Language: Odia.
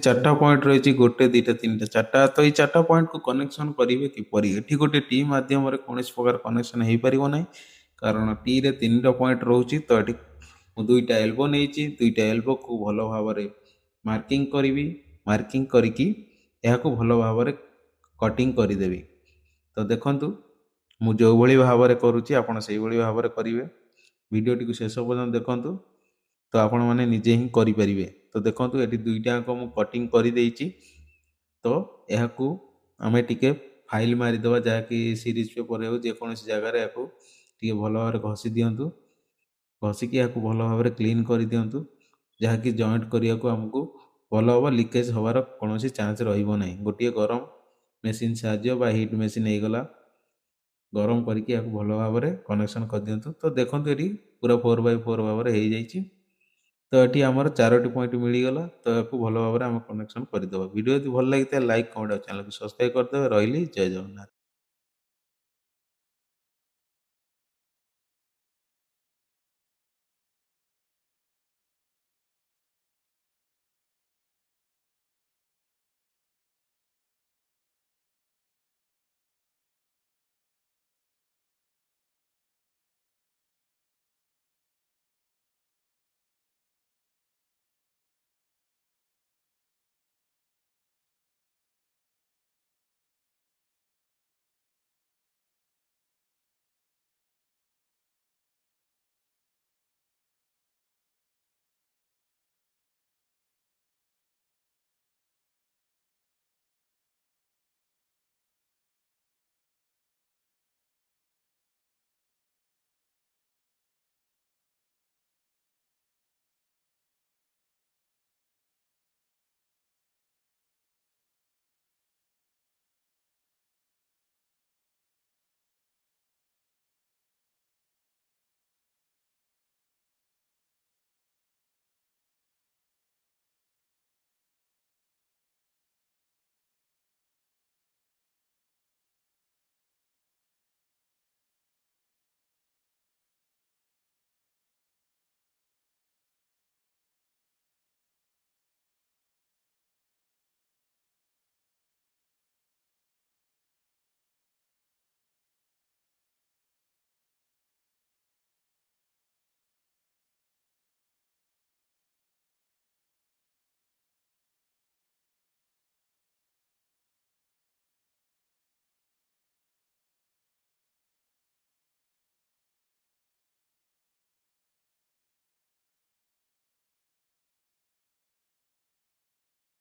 ଚାରିଟା ପଏଣ୍ଟ ରହିଛି, ଗୋଟେ ଦୁଇଟା ତିନିଟା ଚାରିଟା। ତ ଏଇ ଚାରିଟା ପଏଣ୍ଟକୁ କନେକ୍ସନ୍ କରିବେ କିପରି? ଏଠି ଗୋଟେ ଟି ମାଧ୍ୟମରେ କୌଣସି ପ୍ରକାର କନେକ୍ସନ୍ ହେଇପାରିବ ନାହିଁ, କାରଣ ଟିରେ ତିନିଟା ପଏଣ୍ଟ ରହୁଛି। ତ ଏଠି ମୁଁ ଦୁଇଟା ଏଲ୍ବୋ ନେଇଛି, ଦୁଇଟା ଏଲ୍ବୋକୁ ଭଲ ଭାବରେ ମାର୍କିଂ କରିବି। ମାର୍କିଂ କରିକି ଏହାକୁ ଭଲ ଭାବରେ କଟିଂ କରିଦେବି। ତ ଦେଖନ୍ତୁ ମୁଁ ଯେଉଁଭଳି ଭାବରେ କରୁଛି ଆପଣ ସେଇଭଳି ଭାବରେ କରିବେ। ଭିଡ଼ିଓଟିକୁ ଶେଷ ପର୍ଯ୍ୟନ୍ତ ଦେଖନ୍ତୁ, ତ ଆପଣମାନେ ନିଜେ ହିଁ କରିପାରିବେ। ତ ଦେଖନ୍ତୁ ଏଠି ଦୁଇଟାଙ୍କ ମୁଁ କଟିଂ କରିଦେଇଛି। ତ ଏହାକୁ ଆମେ ଟିକେ ଫାଇଲ୍ ମାରିଦେବା, ଯାହାକି ସିରିଜ୍ ପେପର୍ ହେଉ ଯେକୌଣସି ଜାଗାରେ ଏହାକୁ ଟିକେ ଭଲ ଭାବରେ ଘଷି ଦିଅନ୍ତୁ। ଘଷିକି ଏହାକୁ ଭଲ ଭାବରେ କ୍ଲିନ୍ କରିଦିଅନ୍ତୁ, ଯାହାକି ଜଏଣ୍ଟ କରିବାକୁ ଆମକୁ ଭଲ ହେବ। ଲିକେଜ୍ ହେବାର କୌଣସି ଚାନ୍ସ ରହିବ ନାହିଁ। ଗୋଟିଏ ଗରମ ମେସିନ୍ ସାହାଯ୍ୟ ବା ହିଟ୍ ମେସିନ୍ ହେଇଗଲା, ଗରମ କରିକି ଏହାକୁ ଭଲ ଭାବରେ କନେକ୍ସନ୍ କରିଦିଅନ୍ତୁ। ତ ଦେଖନ୍ତୁ ଏଠି ପୁରା 4x4 ଭାବରେ ହେଇଯାଇଛି। ତ ଏଠି ଆମର 4ଟି ପଏଣ୍ଟ ମିଳିଗଲା। ତ ଏହାକୁ ଭଲ ଭାବରେ ଆମେ କନେକ୍ସନ୍ କରିଦେବା। ଭିଡ଼ିଓ ଯଦି ଭଲ ଲାଗିଥାଏ ଲାଇକ୍, କମେଣ୍ଟ ଆଉ ଚ୍ୟାନେଲକୁ ସବସ୍କ୍ରାଇବ୍ କରିଦେବେ। ରହିଲି, ଜୟ ଜଗନ୍ନାଥ।